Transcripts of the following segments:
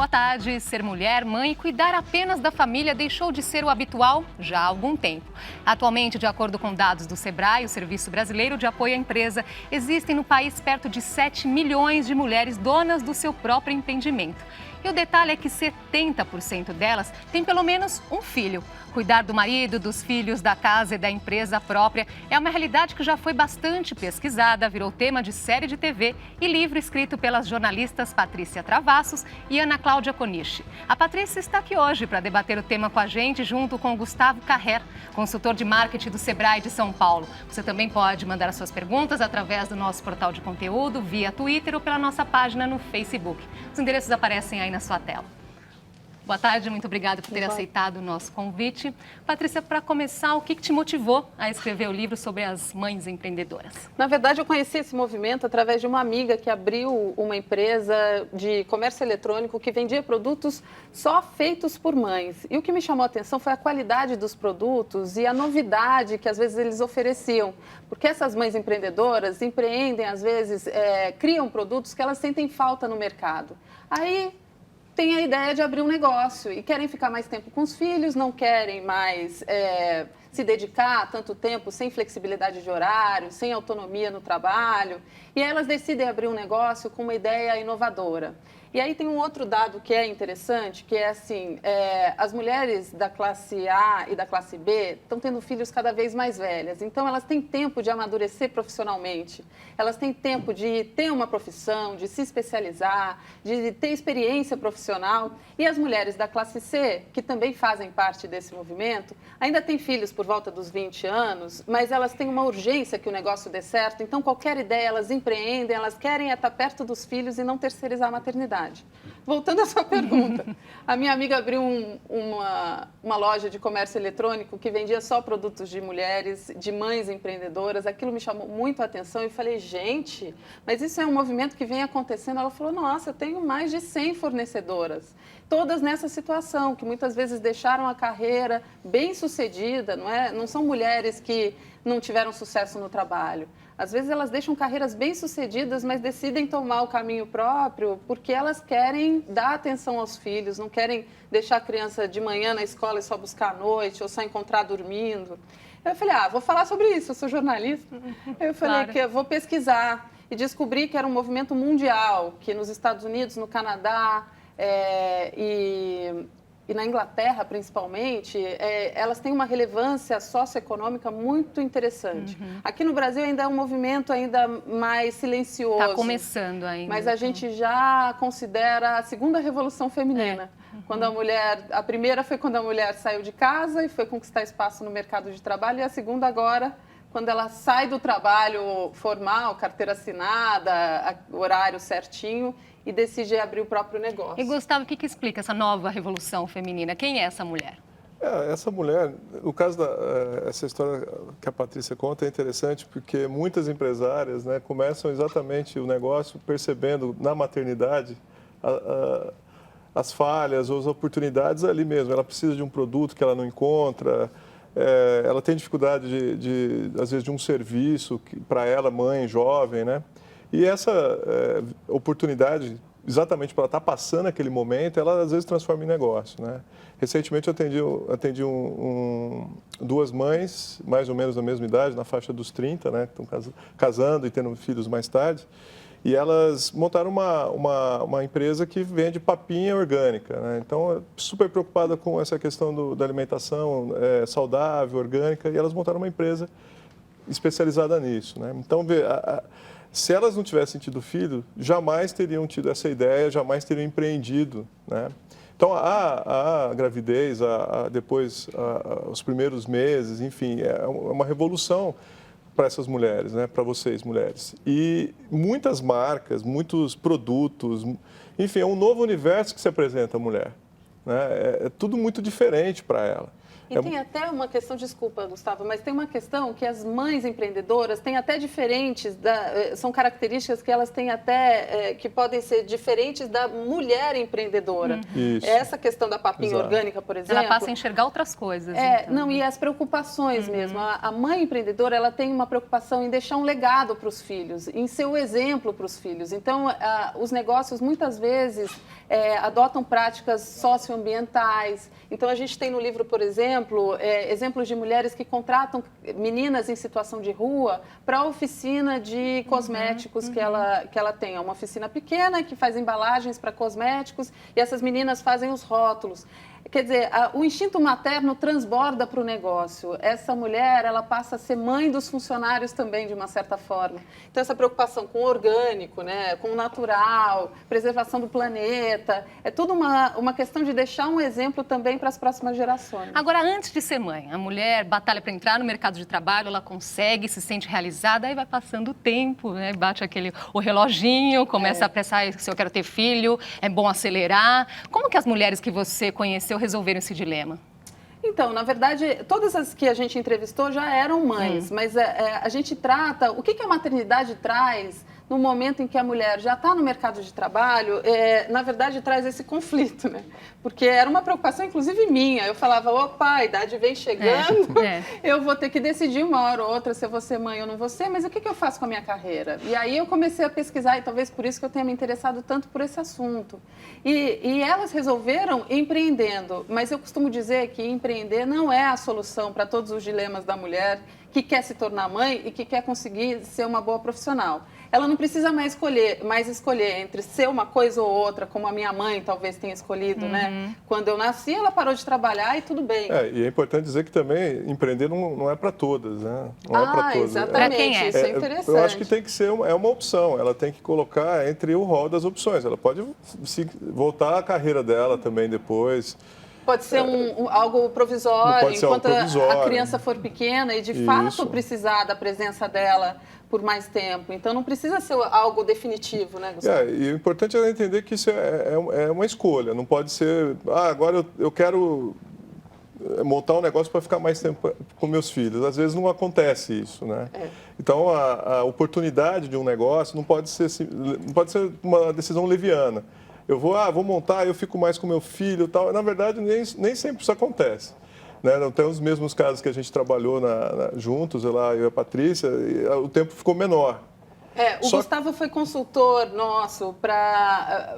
Boa tarde. Ser mulher, mãe e cuidar apenas da família deixou de ser o habitual já há algum tempo. Atualmente, de acordo com dados do Sebrae, o Serviço Brasileiro de Apoio à Empresa, existem no país perto de 7 milhões de mulheres donas do seu próprio empreendimento. E o detalhe é que 70% delas têm pelo menos um filho. Cuidar do marido, dos filhos, da casa e da empresa própria é uma realidade que já foi bastante pesquisada, virou tema de série de TV e livro escrito pelas jornalistas Patrícia Travassos e Ana Cláudia Coniche. A Patrícia está aqui hoje para debater o tema com a gente, junto com o Gustavo Carrer, consultor de marketing do Sebrae de São Paulo. Você também pode mandar as suas perguntas através do nosso portal de conteúdo, via Twitter ou pela nossa página no Facebook. Os endereços aparecem aí na sua tela. Boa tarde, muito obrigada por ter aceitado o nosso convite. Patrícia, para começar, o que te motivou a escrever o livro sobre as mães empreendedoras? Na verdade, eu conheci esse movimento através de uma amiga que abriu uma empresa de comércio eletrônico que vendia produtos só feitos por mães. E o que me chamou a atenção foi a qualidade dos produtos e a novidade que às vezes eles ofereciam. Porque essas mães empreendedoras empreendem, às vezes, criam produtos que elas sentem falta no mercado. Aí tem a ideia de abrir um negócio e querem ficar mais tempo com os filhos, não querem mais se dedicar tanto tempo sem flexibilidade de horário, sem autonomia no trabalho. E aí elas decidem abrir um negócio com uma ideia inovadora. E aí tem um outro dado que é interessante, que é assim, as mulheres da classe A e da classe B estão tendo filhos cada vez mais velhas. Então, elas têm tempo de amadurecer profissionalmente. Elas têm tempo de ter uma profissão, de se especializar, de ter experiência profissional. E as mulheres da classe C, que também fazem parte desse movimento, ainda têm filhos por volta dos 20 anos, mas elas têm uma urgência que o negócio dê certo. Então, qualquer ideia, elas empreendem, elas querem estar perto dos filhos e não terceirizar a maternidade. Voltando à sua pergunta, a minha amiga abriu uma loja de comércio eletrônico que vendia só produtos de mulheres, de mães empreendedoras. Aquilo me chamou muito a atenção e falei, gente, mas isso é um movimento que vem acontecendo. Ela falou, nossa, eu tenho mais de 100 fornecedoras, todas nessa situação, que muitas vezes deixaram a carreira bem sucedida, não são mulheres que não tiveram sucesso no trabalho. Às vezes elas deixam carreiras bem-sucedidas, mas decidem tomar o caminho próprio porque elas querem dar atenção aos filhos, não querem deixar a criança de manhã na escola e só buscar à noite, ou só encontrar dormindo. Eu falei, vou falar sobre isso, eu sou jornalista. Eu falei Claro. que eu vou pesquisar e descobri que era um movimento mundial, que nos Estados Unidos, no Canadá e na Inglaterra, principalmente, elas têm uma relevância socioeconômica muito interessante. Aqui no Brasil ainda é um movimento ainda mais silencioso. Está começando ainda. Mas a gente já considera a segunda revolução feminina. Quando a primeira foi quando a mulher saiu de casa e foi conquistar espaço no mercado de trabalho, e a segunda agora, quando ela sai do trabalho formal, carteira assinada, horário certinho, e decide abrir o próprio negócio. E, Gustavo, o que explica essa nova revolução feminina? Quem é essa mulher? Essa mulher, no caso essa história que a Patrícia conta é interessante porque muitas empresárias, né, começam exatamente o negócio percebendo na maternidade as falhas ou as oportunidades ali mesmo. Ela precisa de um produto que ela não encontra, ela tem dificuldade às vezes, de um serviço para ela, mãe, jovem, né? E essa oportunidade, exatamente para ela estar passando aquele momento, ela às vezes transforma em negócio, né? Recentemente eu atendi duas mães, mais ou menos da mesma idade, na faixa dos 30, né? Estão casando e tendo filhos mais tarde. E elas montaram uma empresa que vende papinha orgânica, né? Então, super preocupada com essa questão da alimentação saudável, orgânica, e elas montaram uma empresa especializada nisso, né? Então, se elas não tivessem tido filho, jamais teriam tido essa ideia, jamais teriam empreendido, né? Então, a gravidez, depois os primeiros meses, enfim, é uma revolução para essas mulheres, né? Para vocês, mulheres. E muitas marcas, muitos produtos, enfim, é um novo universo que se apresenta à mulher, né? É tudo muito diferente para ela. E tem até uma questão, desculpa, Gustavo, mas tem uma questão que as mães empreendedoras têm até diferentes, são características que elas têm até, que podem ser diferentes da mulher empreendedora. Essa questão da papinha orgânica, por exemplo. Ela passa a enxergar outras coisas. Então. Não, e as preocupações mesmo. A mãe empreendedora, ela tem uma preocupação em deixar um legado para os filhos, em ser o exemplo para os filhos. Então, os negócios, muitas vezes, adotam práticas socioambientais. Então, a gente tem no livro, por exemplo, exemplos de mulheres que contratam meninas em situação de rua para a oficina de cosméticos que ela tem. É uma oficina pequena que faz embalagens para cosméticos e essas meninas fazem os rótulos. Quer dizer, o instinto materno transborda para o negócio. Essa mulher, ela passa a ser mãe dos funcionários também, de uma certa forma. Então, essa preocupação com o orgânico, né, com o natural, preservação do planeta, é tudo uma questão de deixar um exemplo também para as próximas gerações. Agora, antes de ser mãe, a mulher batalha para entrar no mercado de trabalho, ela consegue, se sente realizada, aí vai passando o tempo, né, bate o reloginho, começa a pensar se eu quero ter filho, é bom acelerar. Como que as mulheres que você conheceu resolveram esse dilema? Então, na verdade, todas as que a gente entrevistou já eram mães, mas a gente trata o que a maternidade traz no momento em que a mulher já está no mercado de trabalho, na verdade, traz esse conflito, né? Porque era uma preocupação, inclusive, minha. Eu falava, opa, a idade vem chegando, eu vou ter que decidir uma hora ou outra se eu vou ser mãe ou não vou ser, mas o que eu faço com a minha carreira? E aí eu comecei a pesquisar, e talvez por isso que eu tenha me interessado tanto por esse assunto. E elas resolveram empreendendo, mas eu costumo dizer que empreender não é a solução para todos os dilemas da mulher que quer se tornar mãe e que quer conseguir ser uma boa profissional. Ela não precisa mais escolher entre ser uma coisa ou outra, como a minha mãe talvez tenha escolhido, né? Quando eu nasci, ela parou de trabalhar e tudo bem. E é importante dizer que também empreender não é para todas, né? Não é para todas. Exatamente, pra quem é? Isso é interessante. Eu acho que tem que ser uma opção, ela tem que colocar entre o rol das opções. Ela pode voltar à carreira dela também depois. Pode ser algo provisório, enquanto a criança for pequena e, de fato, precisar da presença dela por mais tempo. Então, não precisa ser algo definitivo, né, Gustavo? E o importante é entender que isso é uma escolha. Não pode ser, agora eu quero montar um negócio para ficar mais tempo com meus filhos. Às vezes não acontece isso, né? Então, a oportunidade de um negócio não pode ser uma decisão leviana. Eu vou montar, eu fico mais com meu filho e tal. Na verdade, nem sempre isso acontece. Né? Não tem os mesmos casos que a gente trabalhou juntos, eu e a Patrícia, e o tempo ficou menor. Gustavo foi consultor nosso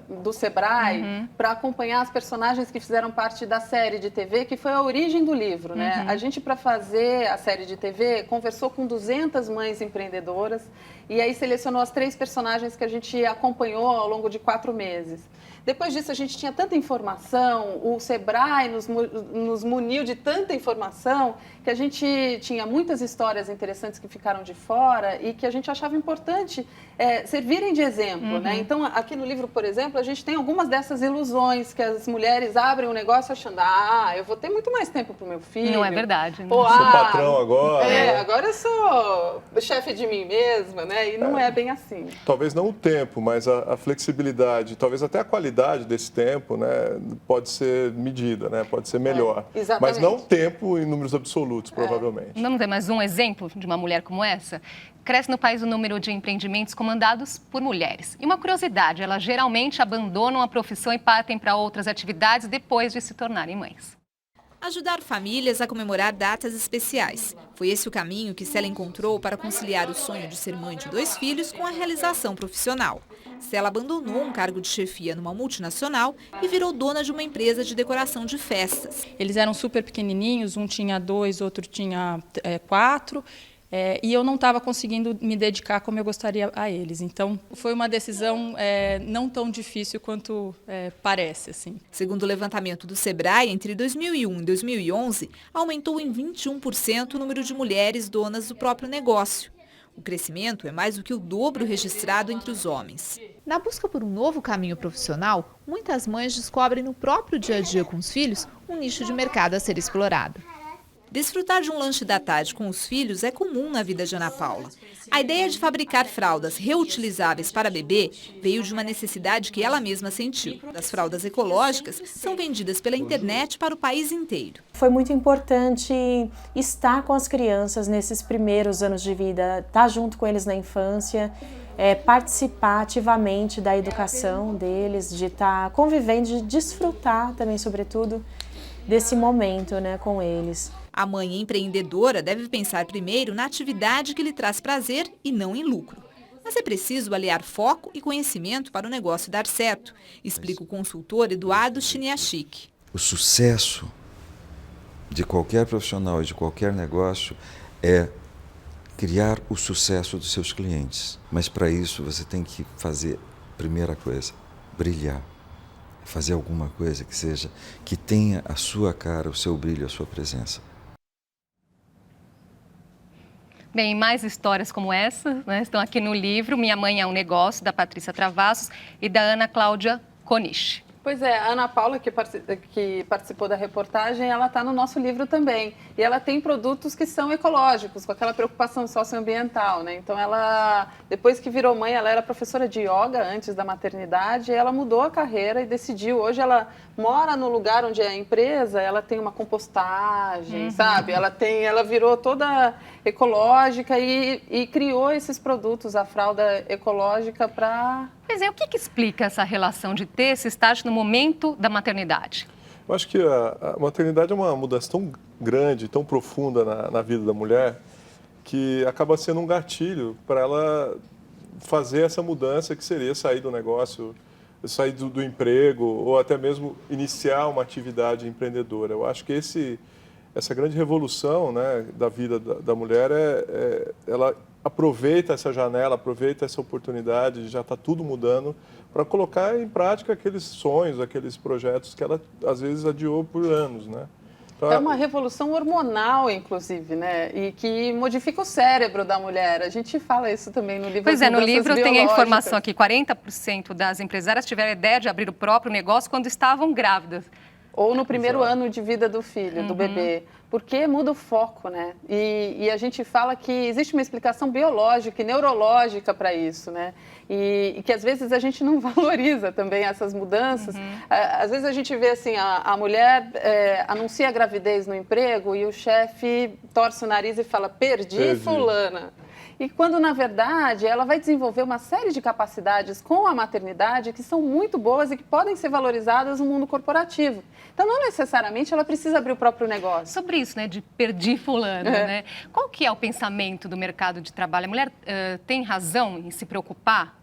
do Sebrae para acompanhar as personagens que fizeram parte da série de TV, que foi a origem do livro. Né? A gente, para fazer a série de TV, conversou com 200 mães empreendedoras e aí selecionou as 3 personagens que a gente acompanhou ao longo de 4 meses. Depois disso, a gente tinha tanta informação, o Sebrae nos muniu de tanta informação que a gente tinha muitas histórias interessantes que ficaram de fora e que a gente achava importante servirem de exemplo. Né? Então, aqui no livro, por exemplo, a gente tem algumas dessas ilusões que as mulheres abrem um negócio achando, eu vou ter muito mais tempo para o meu filho. Não é verdade. Né? Sou patrão agora. Agora eu sou chefe de mim mesma, né? E não é bem assim. Talvez não o tempo, mas a flexibilidade, talvez até a qualidade desse tempo, né, pode ser medida, né, pode ser melhor. Exatamente. Mas não tempo em números absolutos, provavelmente. Vamos ver mais um exemplo de uma mulher como essa? Cresce no país o número de empreendimentos comandados por mulheres. E uma curiosidade, elas geralmente abandonam a profissão e partem para outras atividades depois de se tornarem mães. Ajudar famílias a comemorar datas especiais. Foi esse o caminho que Célia encontrou para conciliar o sonho de ser mãe de 2 filhos com a realização profissional. Célia abandonou um cargo de chefia numa multinacional e virou dona de uma empresa de decoração de festas. Eles eram super pequenininhos, um tinha 2, outro tinha 4. E eu não estava conseguindo me dedicar como eu gostaria a eles. Então, foi uma decisão não tão difícil quanto parece. Assim. Segundo o levantamento do Sebrae, entre 2001 e 2011, aumentou em 21% o número de mulheres donas do próprio negócio. O crescimento é mais do que o dobro registrado entre os homens. Na busca por um novo caminho profissional, muitas mães descobrem no próprio dia a dia com os filhos um nicho de mercado a ser explorado. Desfrutar de um lanche da tarde com os filhos é comum na vida de Ana Paula. A ideia de fabricar fraldas reutilizáveis para bebê veio de uma necessidade que ela mesma sentiu. As fraldas ecológicas são vendidas pela internet para o país inteiro. Foi muito importante estar com as crianças nesses primeiros anos de vida, estar junto com eles na infância, participar ativamente da educação deles, de estar convivendo, de desfrutar também, sobretudo, desse momento, né, com eles. A mãe empreendedora deve pensar primeiro na atividade que lhe traz prazer e não em lucro. Mas é preciso aliar foco e conhecimento para o negócio dar certo, explica o consultor Eduardo Chiniachik. O sucesso de qualquer profissional e de qualquer negócio é criar o sucesso dos seus clientes. Mas para isso você tem que fazer, primeira coisa, brilhar. Fazer alguma coisa que tenha a sua cara, o seu brilho, a sua presença. Bem, mais histórias como essa, né, estão aqui no livro Minha Mãe é um Negócio, da Patrícia Travassos e da Ana Cláudia Konishi. Pois é, a Ana Paula, que participou da reportagem, ela está no nosso livro também. E ela tem produtos que são ecológicos, com aquela preocupação socioambiental, né? Então, ela, depois que virou mãe, ela era professora de yoga antes da maternidade, ela mudou a carreira e decidiu. Hoje, ela mora no lugar onde é a empresa, ela tem uma compostagem, sabe? Ela virou toda ecológica e criou esses produtos, a fralda ecológica, para... Pois é, o que explica essa relação de ter esse estágio no momento da maternidade? Eu acho que a maternidade é uma mudança tão grande, tão profunda na vida da mulher, que acaba sendo um gatilho para ela fazer essa mudança, que seria sair do negócio, sair do emprego, ou até mesmo iniciar uma atividade empreendedora. Eu acho que essa grande revolução, né, da vida da mulher, ela aproveita essa janela, aproveita essa oportunidade, já está tudo mudando, para colocar em prática aqueles sonhos, aqueles projetos que ela, às vezes, adiou por anos, né? Então, é uma revolução hormonal, inclusive, né? E que modifica o cérebro da mulher. A gente fala isso também no livro. Pois é, no livro tem a informação aqui, 40% das empresárias tiveram a ideia de abrir o próprio negócio quando estavam grávidas. Ou no primeiro ano de vida do filho, do bebê. Porque muda o foco, né? E a gente fala que existe uma explicação biológica e neurológica para isso, né? E que às vezes a gente não valoriza também essas mudanças. Às vezes a gente vê assim, a mulher anuncia a gravidez no emprego e o chefe torce o nariz e fala, perdi fulana. E quando, na verdade, ela vai desenvolver uma série de capacidades com a maternidade que são muito boas e que podem ser valorizadas no mundo corporativo. Então, não necessariamente ela precisa abrir o próprio negócio. Sobre isso, né, de perdi fulano, né? Qual que é o pensamento do mercado de trabalho? A mulher tem razão em se preocupar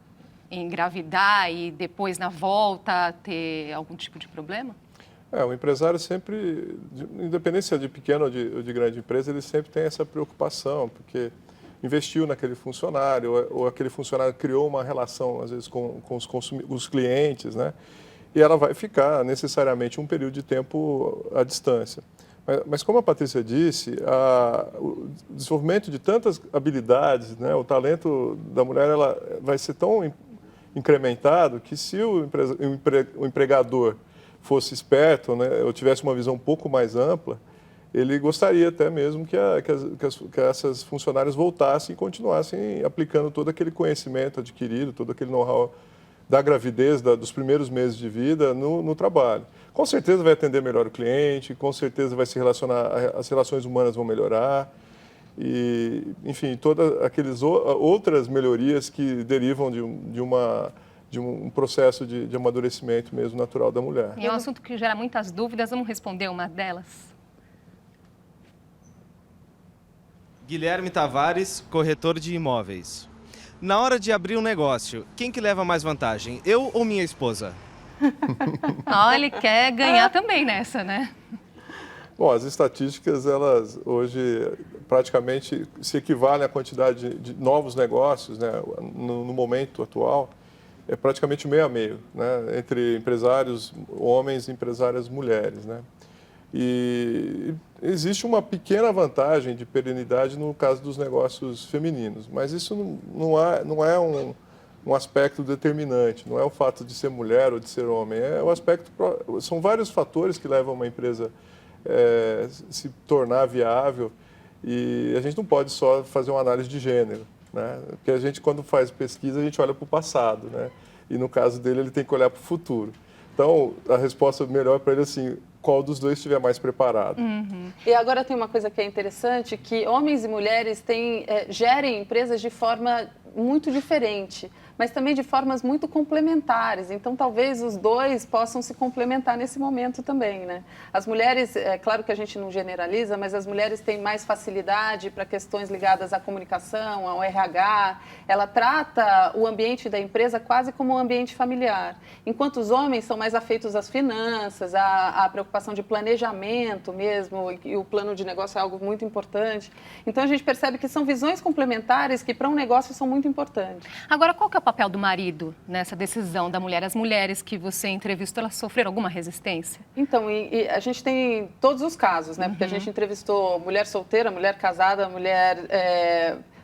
em engravidar e depois, na volta, ter algum tipo de problema? O empresário sempre, independente se é de pequena ou de grande empresa, ele sempre tem essa preocupação, porque investiu naquele funcionário, ou aquele funcionário criou uma relação, às vezes, com os clientes, né? E ela vai ficar necessariamente um período de tempo à distância. Mas como a Patrícia disse, o desenvolvimento de tantas habilidades, né? O talento da mulher ela vai ser tão incrementado que se o empregador fosse esperto, né? Ou tivesse uma visão um pouco mais ampla, ele gostaria até mesmo que essas funcionárias voltassem e continuassem aplicando todo aquele conhecimento adquirido, todo aquele know-how da gravidez, dos primeiros meses de vida no trabalho. Com certeza vai atender melhor o cliente, com certeza vai se relacionar, as relações humanas vão melhorar e, enfim, todas aquelas outras melhorias que derivam de um processo de amadurecimento mesmo natural da mulher. E é um assunto que gera muitas dúvidas, vamos responder uma delas? Guilherme Tavares, corretor de imóveis. Na hora de abrir um negócio, quem que leva mais vantagem, eu ou minha esposa? Ele quer ganhar também nessa, né? Bom, as estatísticas, elas hoje praticamente se equivalem à quantidade de novos negócios, né, no momento atual, é praticamente meio a meio, né, entre empresários homens e empresárias mulheres, né? E existe uma pequena vantagem de perenidade no caso dos negócios femininos, mas isso não é um aspecto determinante, não é o fato de ser mulher ou de ser homem, é o aspecto, são vários fatores que levam uma empresa se tornar viável. E a gente não pode só fazer uma análise de gênero, né? Porque a gente, quando faz pesquisa, a gente olha para o passado, né? E no caso dele, ele tem que olhar para o futuro. Então, a resposta melhor para ele é assim, qual dos dois estiver mais preparado. E agora tem uma coisa que é interessante, que homens e mulheres gerem empresas de forma muito diferente, mas também de formas muito complementares. Então, talvez os dois possam se complementar nesse momento também, né? As mulheres, é claro que a gente não generaliza, mas as mulheres têm mais facilidade para questões ligadas à comunicação, ao RH. Ela trata o ambiente da empresa quase como um ambiente familiar, enquanto os homens são mais afeitos às finanças, à preocupação de planejamento mesmo, e o plano de negócio é algo muito importante. Então, a gente percebe que são visões complementares que, para um negócio, são muito importantes. Agora, qual que é o papel do marido nessa decisão da mulher? As mulheres que você entrevistou, elas sofreram alguma resistência? Então, e a gente tem todos os casos, né? Porque a gente entrevistou mulher solteira, mulher casada, mulher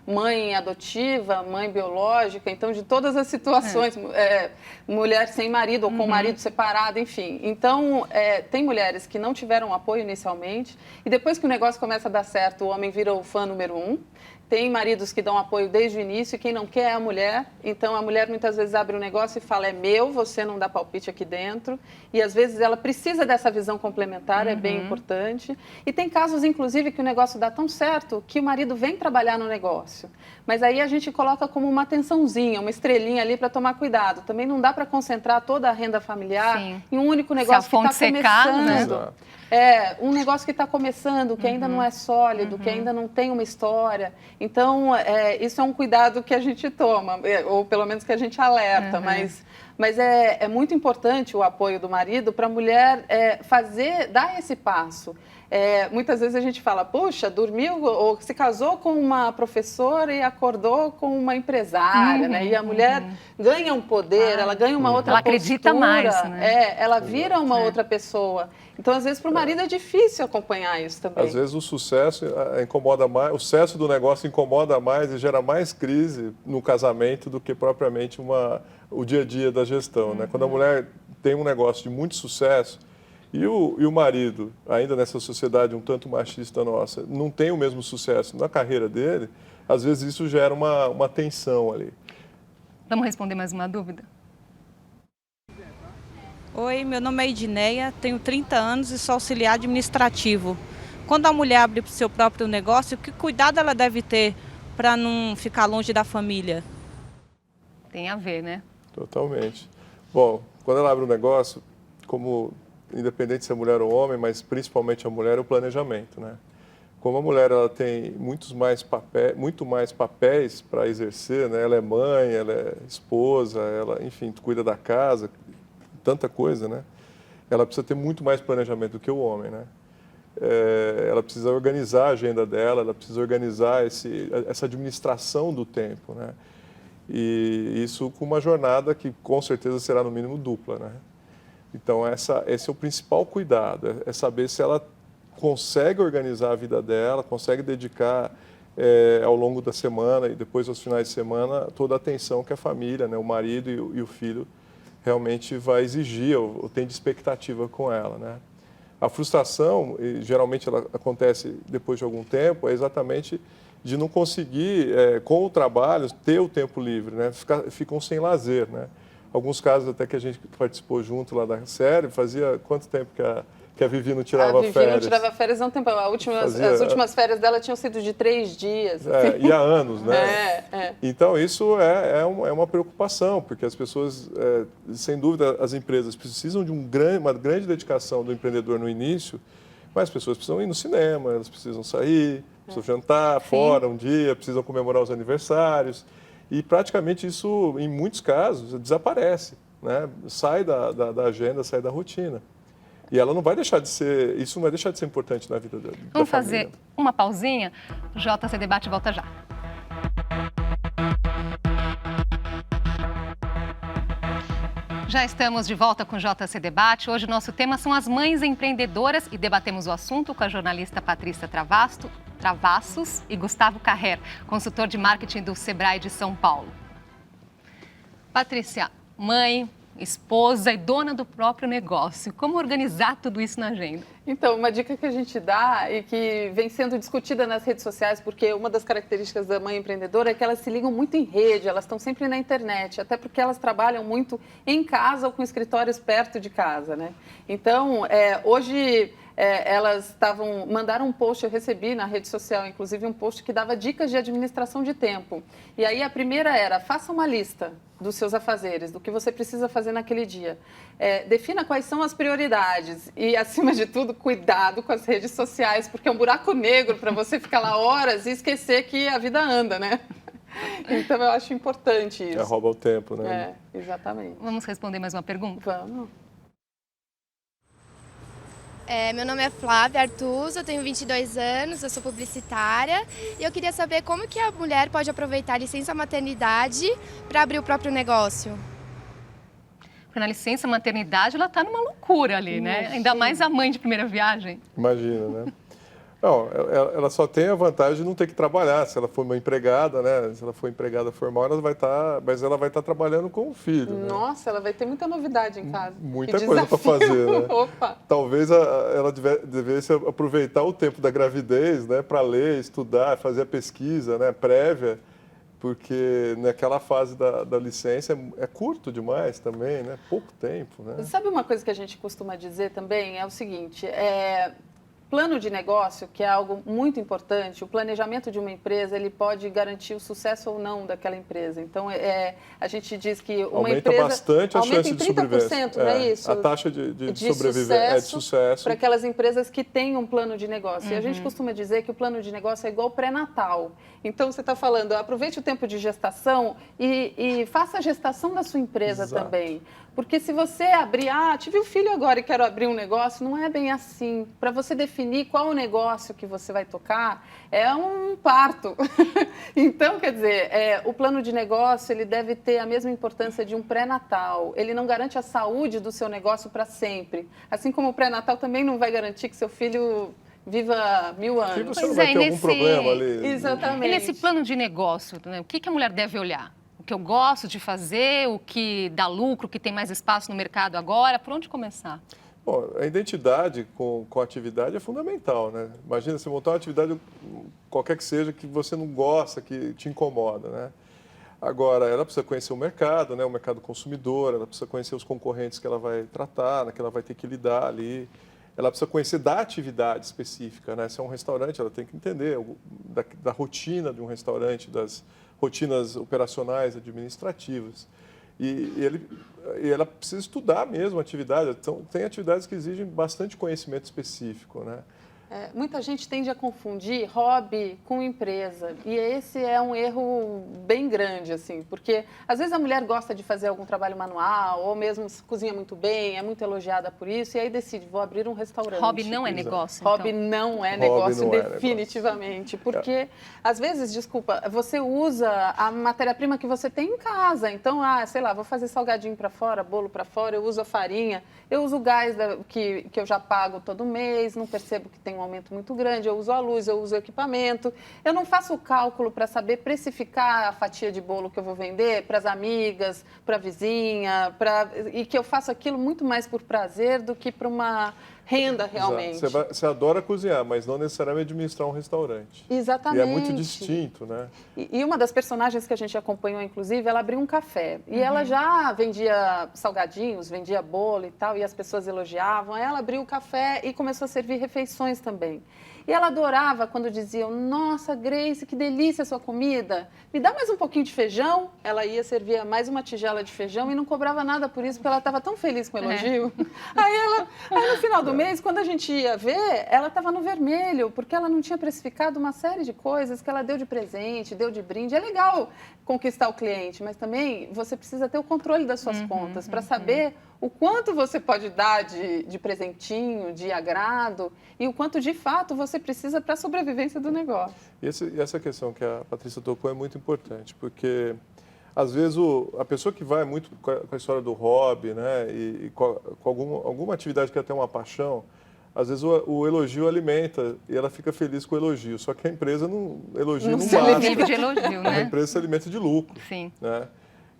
mãe adotiva, mãe biológica, então de todas as situações, mulher sem marido ou com marido separado, enfim. Então, tem mulheres que não tiveram apoio inicialmente e depois que o negócio começa a dar certo, o homem vira o fã número 1. Tem maridos que dão apoio desde o início e quem não quer é a mulher. Então, a mulher muitas vezes abre um negócio e fala, é meu, você não dá palpite aqui dentro. E, às vezes, ela precisa dessa visão complementar, é bem importante. E tem casos, inclusive, que o negócio dá tão certo que o marido vem trabalhar no negócio. Mas aí a gente coloca como uma atençãozinha, uma estrelinha ali para tomar cuidado. Também não dá para concentrar toda a renda familiar em um único negócio que está começando. Um negócio que está começando, que ainda não é sólido, que ainda não tem uma história. Então, isso é um cuidado que a gente toma, ou pelo menos que a gente alerta, mas é muito importante o apoio do marido para a mulher dar esse passo. Muitas vezes a gente fala, puxa, dormiu ou se casou com uma professora e acordou com uma empresária, né? E a mulher ganha um poder, ela ganha uma outra postura. Ela acredita mais, né? Ela vira uma outra pessoa. Então, às vezes, para o marido é difícil acompanhar isso também. Às vezes o sucesso incomoda mais, o sucesso do negócio incomoda mais e gera mais crise no casamento do que propriamente o dia a dia da gestão, né? Quando a mulher tem um negócio de muito sucesso e o marido, ainda nessa sociedade um tanto machista nossa, não tem o mesmo sucesso na carreira dele, às vezes isso gera uma tensão ali. Vamos responder mais uma dúvida? Oi, meu nome é Edneia, tenho 30 anos e sou auxiliar administrativo. Quando a mulher abre o seu próprio negócio, que cuidado ela deve ter para não ficar longe da família? Tem a ver, né? Totalmente. Bom, quando ela abre um negócio, como independente se é mulher ou homem, mas principalmente a mulher, é o planejamento, né? Como a mulher ela tem muito mais papéis para exercer, né? Ela é mãe, ela é esposa, ela, enfim, cuida da casa, tanta coisa, né? Ela precisa ter muito mais planejamento do que o homem, né? Ela precisa organizar a agenda dela, ela precisa organizar essa administração do tempo, né? E isso com uma jornada que com certeza será no mínimo dupla, né? Então esse é o principal cuidado, é saber se ela consegue organizar a vida dela, consegue dedicar ao longo da semana e depois aos finais de semana toda a atenção que a família, né, o marido e o filho realmente vai exigir ou tem de expectativa com ela, né? A frustração, e geralmente ela acontece depois de algum tempo, é exatamente de não conseguir, com o trabalho, ter o tempo livre, né? Ficam sem lazer, né? Alguns casos até que a gente participou junto lá da série, fazia quanto tempo que a Vivi não tirava férias? A Vivi não tirava férias há um tempo. As últimas férias dela tinham sido de 3 dias. E há anos, né? Então, isso é uma preocupação, porque as pessoas, sem dúvida, as empresas precisam de uma grande dedicação do empreendedor no início, mas as pessoas precisam ir no cinema, elas precisam sair, precisam jantar fora um dia, precisam comemorar os aniversários. E praticamente isso, em muitos casos, desaparece, né? Sai da agenda, sai da rotina. E ela não vai deixar de ser, isso não vai deixar de ser importante na vida da família. Vamos fazer uma pausinha? O JC Debate volta já. Já estamos de volta com o JC Debate. Hoje o nosso tema são as mães empreendedoras e debatemos o assunto com a jornalista Patrícia Travassos e Gustavo Carrer, consultor de marketing do Sebrae de São Paulo. Patrícia, mãe, esposa e dona do próprio negócio. Como organizar tudo isso na agenda? Então, uma dica que a gente dá e que vem sendo discutida nas redes sociais, porque uma das características da mãe empreendedora é que elas se ligam muito em rede, elas estão sempre na internet, até porque elas trabalham muito em casa ou com escritórios perto de casa, né? Então, hoje... elas mandaram um post, eu recebi na rede social, inclusive um post que dava dicas de administração de tempo. E aí a primeira era, faça uma lista dos seus afazeres, do que você precisa fazer naquele dia. Defina quais são as prioridades e, acima de tudo, cuidado com as redes sociais, porque é um buraco negro para você ficar lá horas e esquecer que a vida anda, né? Então, eu acho importante isso. Rouba o tempo, né? Exatamente. Vamos responder mais uma pergunta? Vamos. Meu nome é Flávia Artuz, eu tenho 22 anos, eu sou publicitária e eu queria saber como que a mulher pode aproveitar a licença maternidade para abrir o próprio negócio. Porque na licença maternidade ela está numa loucura ali, né? Ainda mais a mãe de primeira viagem. Imagina, né? Não, ela só tem a vantagem de não ter que trabalhar. Se ela for uma empregada, né? Se ela for empregada formal, ela vai estar trabalhando com o filho. Nossa, ela vai ter muita novidade em casa. Muita coisa para fazer, né? Opa. Talvez ela devesse aproveitar o tempo da gravidez, né? Para ler, estudar, fazer a pesquisa, né? Prévia, porque naquela fase da licença é curto demais também, né? Pouco tempo, né? Sabe uma coisa que a gente costuma dizer também? É o seguinte, plano de negócio, que é algo muito importante, o planejamento de uma empresa, ele pode garantir o sucesso ou não daquela empresa. Então, a gente diz que uma aumenta empresa... bastante a chance de sobrevivência. Aumenta em 30%, não é isso? A taxa de sobrevivência é de sucesso. Para aquelas empresas que têm um plano de negócio. E a gente costuma dizer que o plano de negócio é igual pré-natal. Então, você está falando, aproveite o tempo de gestação e faça a gestação da sua empresa também. Porque se você abrir, tive um filho agora e quero abrir um negócio, não é bem assim. Para você definir qual o negócio que você vai tocar, é um parto. Então, quer dizer, o plano de negócio, ele deve ter a mesma importância de um pré-natal. Ele não garante a saúde do seu negócio para sempre. Assim como o pré-natal também não vai garantir que seu filho viva 1000 anos. Se você não vai ter algum problema ali. Exatamente. E nesse plano de negócio, né, o que a mulher deve olhar? O que eu gosto de fazer, o que dá lucro, o que tem mais espaço no mercado agora, por onde começar? Bom, a identidade com a atividade é fundamental, né? Imagina, você montar uma atividade, qualquer que seja, que você não gosta, que te incomoda, né? Agora, ela precisa conhecer o mercado, né? O mercado consumidor, ela precisa conhecer os concorrentes que ela vai tratar, né? Que ela vai ter que lidar ali. Ela precisa conhecer da atividade específica, né? Se é um restaurante, ela tem que entender da rotina de um restaurante, das rotinas operacionais, administrativas. E ela precisa estudar mesmo a atividade. Então, tem atividades que exigem bastante conhecimento específico, né? Muita gente tende a confundir hobby com empresa, e esse é um erro bem grande, assim, porque às vezes a mulher gosta de fazer algum trabalho manual, ou mesmo cozinha muito bem, é muito elogiada por isso, e aí decide, vou abrir um restaurante. Hobby não é negócio, Hobby então. não é negócio, definitivamente, porque às vezes, desculpa, você usa a matéria-prima que você tem em casa, então, sei lá, vou fazer salgadinho para fora, bolo para fora, eu uso a farinha, eu uso o gás que eu já pago todo mês, não percebo que tem um aumento muito grande, eu uso a luz, eu uso o equipamento, eu não faço o cálculo para saber precificar a fatia de bolo que eu vou vender para as amigas, para a vizinha, e que eu faço aquilo muito mais por prazer do que para uma renda realmente. Você adora cozinhar, mas não necessariamente administrar um restaurante. Exatamente. E é muito distinto, né? E uma das personagens que a gente acompanhou, inclusive, ela abriu um café. E ela já vendia salgadinhos, vendia bolo e tal, e as pessoas elogiavam. Aí ela abriu o café e começou a servir refeições também. E ela adorava quando diziam, nossa, Grace, que delícia a sua comida. Me dá mais um pouquinho de feijão. Ela ia servir mais uma tigela de feijão e não cobrava nada por isso, porque ela estava tão feliz com o elogio. Aí no final do mês, quando a gente ia ver, ela estava no vermelho, porque ela não tinha precificado uma série de coisas que ela deu de presente, deu de brinde. É legal conquistar o cliente, mas também você precisa ter o controle das suas contas para saber o quanto você pode dar de presentinho, de agrado, e o quanto, de fato, você precisa para a sobrevivência do negócio. E essa questão que a Patrícia tocou é muito importante, porque, às vezes, a pessoa que vai muito com a história do hobby, né, e com alguma atividade que ela tem uma paixão, às vezes o elogio alimenta e ela fica feliz com o elogio, só que a empresa elogio não basta. Vive de elogio, né? A empresa se alimenta de lucro. Sim. Né?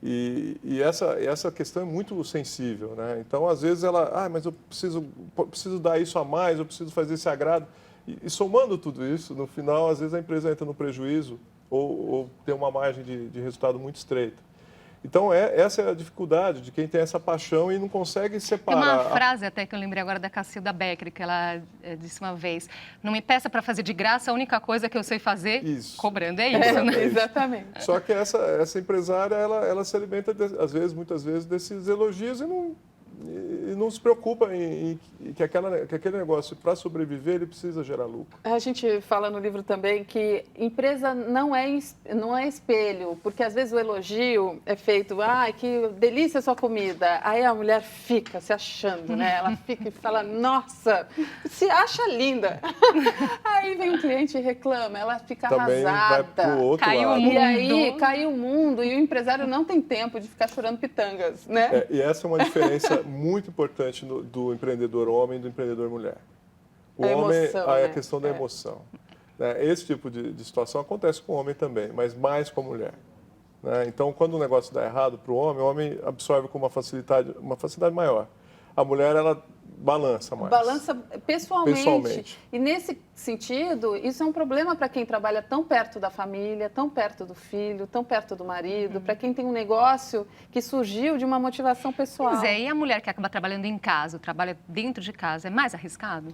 E essa questão é muito sensível, né? Então, às vezes, mas eu preciso dar isso a mais, eu preciso fazer esse agrado. E somando tudo isso, no final, às vezes a empresa entra no prejuízo ou tem uma margem de resultado muito estreita. Então, essa é a dificuldade de quem tem essa paixão e não consegue separar. Tem uma frase até que eu lembrei agora da Cacilda Becker, que ela disse uma vez: não me peça para fazer de graça, a única coisa que eu sei fazer, cobrando, é isso, né? Exatamente. Só que essa empresária, ela se alimenta, muitas vezes, desses elogios e não se preocupa em que aquele negócio, para sobreviver, ele precisa gerar lucro. A gente fala no livro também que empresa não é espelho, porque às vezes o elogio é feito, que delícia a sua comida. Aí a mulher fica se achando, né? Ela fica e fala, nossa, se acha linda. Aí vem um cliente e reclama, ela fica também arrasada. Vai pro outro lado. E aí cai o mundo e o empresário não tem tempo de ficar chorando pitangas, né? E essa é uma diferença muito importante do empreendedor homem e do empreendedor mulher. O homem, emoção, a né? questão da emoção. Né? Esse tipo de situação acontece com o homem também, mas mais com a mulher. Né? Então, quando o negócio dá errado para o homem absorve com uma facilidade maior. A mulher, ela balança mais. Balança pessoalmente. E nesse sentido, isso é um problema para quem trabalha tão perto da família, tão perto do filho, tão perto do marido, para quem tem um negócio que surgiu de uma motivação pessoal. Pois é, e a mulher que acaba trabalhando em casa, trabalha dentro de casa, é mais arriscado?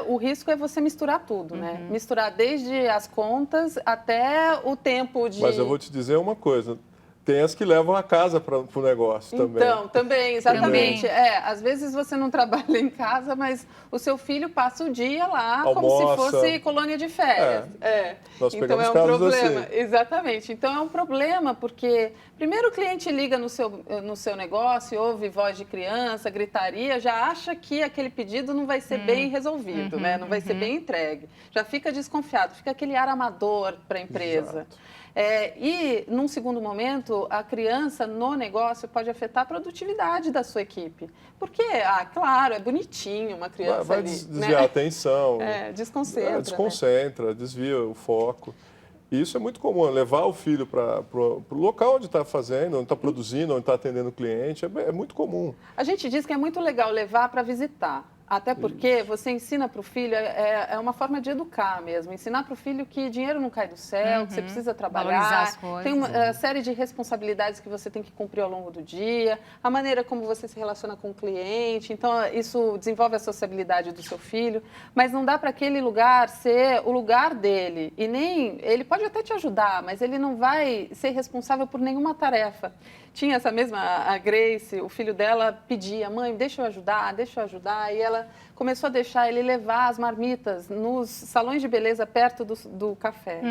O risco é você misturar tudo, né? Misturar desde as contas até o tempo de... Mas eu vou te dizer uma coisa. Tem as que levam a casa para o negócio também. Então, também, exatamente. Às vezes você não trabalha em casa, mas o seu filho passa o dia lá almoça, como se fosse colônia de férias. Nós então pegamos é um casos problema. assim. Exatamente. Então é um problema, porque primeiro o cliente liga no seu negócio, ouve voz de criança, gritaria, já acha que aquele pedido não vai ser bem resolvido, né? Não vai ser bem entregue. Já fica desconfiado, fica aquele ar amador para a empresa. Exato. E, num segundo momento, a criança no negócio pode afetar a produtividade da sua equipe. Porque, claro, é bonitinho uma criança vai ali. desviar né? a atenção. Desconcentra. Desconcentra, né? Desvia o foco. E isso é muito comum, levar o filho para o local onde está fazendo, onde está produzindo, onde está atendendo o cliente, é muito comum. A gente diz que é muito legal levar para visitar. Até porque você ensina para o filho, é uma forma de educar mesmo. Ensinar para o filho que dinheiro não cai do céu, que você precisa trabalhar. Valorizar as coisas. Tem uma série de responsabilidades que você tem que cumprir ao longo do dia. A maneira como você se relaciona com o cliente. Então, isso desenvolve a sociabilidade do seu filho. Mas não dá para aquele lugar ser o lugar dele. E nem... Ele pode até te ajudar, mas ele não vai ser responsável por nenhuma tarefa. Tinha essa mesma, a Grace, o filho dela pedia, mãe, deixa eu ajudar. E ela começou a deixar ele levar as marmitas nos salões de beleza perto do café.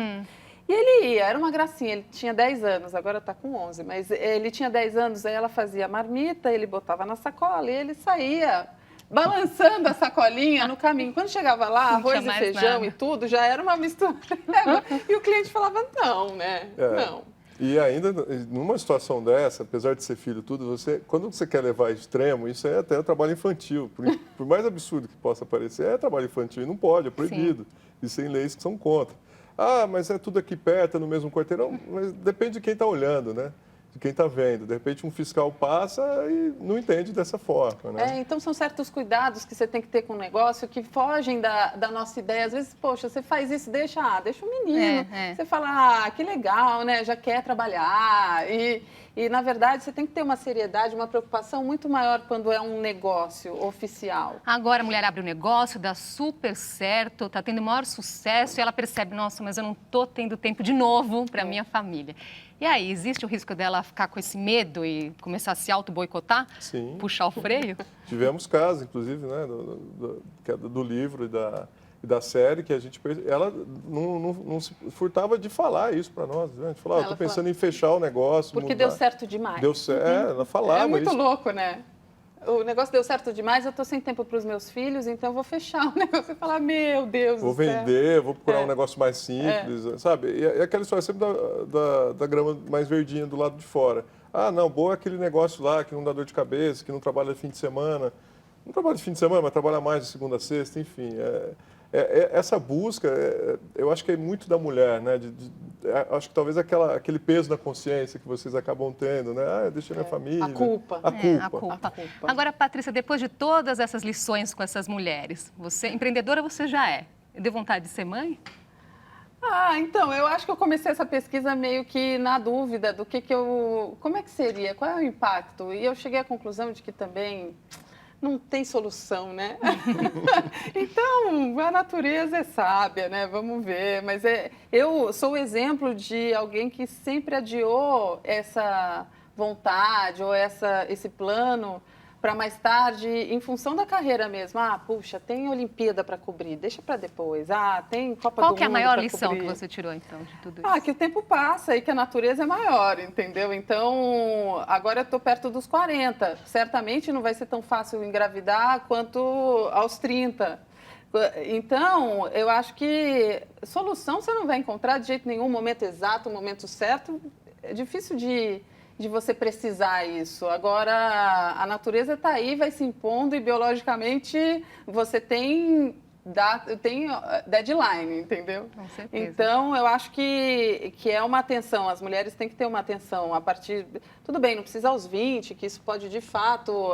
E ele ia, era uma gracinha, ele tinha 10 anos, agora está com 11, mas ele tinha 10 anos, aí ela fazia a marmita, ele botava na sacola e ele saía balançando a sacolinha no caminho. Quando chegava lá, arroz e feijão e tudo, já era uma mistura. E o cliente falava, não, né? Não. E ainda, numa situação dessa, apesar de ser filho tudo, quando você quer levar a extremo, isso é até trabalho infantil. Por mais absurdo que possa parecer, é trabalho infantil e não pode, é proibido. Isso tem leis que são contra. Mas é tudo aqui perto, é no mesmo quarteirão. Mas depende de quem está olhando, né? De quem está vendo. De repente, um fiscal passa e não entende dessa forma, né? Então, são certos cuidados que você tem que ter com o negócio que fogem da nossa ideia. Às vezes, poxa, você faz isso, deixa o menino. Você fala, que legal, né? Já quer trabalhar. E, na verdade, você tem que ter uma seriedade, uma preocupação muito maior quando é um negócio oficial. Agora a mulher abre o negócio, dá super certo, está tendo maior sucesso e ela percebe, nossa, mas eu não estou tendo tempo de novo para minha família. E aí, existe o risco dela ficar com esse medo e começar a se auto-boicotar? Sim. Puxar o freio? Tivemos casos, inclusive, né, do livro e da série, que ela não se furtava de falar isso para nós. Né? A gente falava, estou pensando em fechar o negócio. Porque deu certo demais. Deu certo, ela falava isso. É muito louco, né? O negócio deu certo demais, eu estou sem tempo para os meus filhos, então eu vou fechar o negócio e falar, meu Deus do céu. Vou vender, vou procurar um negócio mais simples, sabe? E aquela história sempre da grama mais verdinha do lado de fora. Não, boa é aquele negócio lá que não dá dor de cabeça, que não trabalha fim de semana. Não trabalha de fim de semana, mas trabalha mais de segunda a sexta, enfim. Essa busca, eu acho que é muito da mulher, né? Acho que talvez aquele peso da consciência que vocês acabam tendo, né? Ah, eu deixei minha família. A culpa. A culpa. A culpa. Agora, Patrícia, depois de todas essas lições com essas mulheres, empreendedora você já é. Deu vontade de ser mãe? Então, eu acho que eu comecei essa pesquisa meio que na dúvida do como é que seria, qual é o impacto? E eu cheguei à conclusão de que também não tem solução, né? Então, a natureza é sábia, né? Vamos ver. Mas eu sou o exemplo de alguém que sempre adiou essa vontade ou esse plano para mais tarde, em função da carreira mesmo. Puxa, tem Olimpíada para cobrir, deixa para depois. Tem Copa do Mundo. Qual que é a maior lição que você tirou, então, de tudo isso? Que o tempo passa e que a natureza é maior, entendeu? Então, agora eu estou perto dos 40. Certamente não vai ser tão fácil engravidar quanto aos 30. Então, eu acho que solução você não vai encontrar de jeito nenhum, momento exato, momento certo. É difícil de você precisar isso. Agora, a natureza está aí, vai se impondo e biologicamente você tem deadline, entendeu? Com certeza. Então, eu acho que é uma atenção. As mulheres têm que ter uma atenção a partir... Tudo bem, não precisa aos 20, que isso pode, de fato,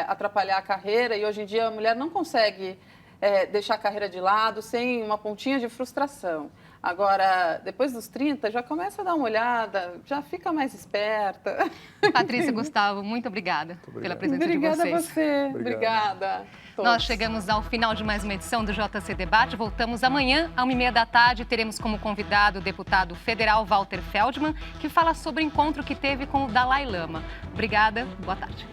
atrapalhar a carreira. E hoje em dia a mulher não consegue deixar a carreira de lado sem uma pontinha de frustração. Agora, depois dos 30, já começa a dar uma olhada, já fica mais esperta. Patrícia, Gustavo, muito obrigada pela presença de vocês. Obrigada a você. Obrigada. Nós chegamos ao final de mais uma edição do JC Debate. Voltamos amanhã, às 13h30. Teremos como convidado o deputado federal Walter Feldman, que fala sobre o encontro que teve com o Dalai Lama. Obrigada, boa tarde.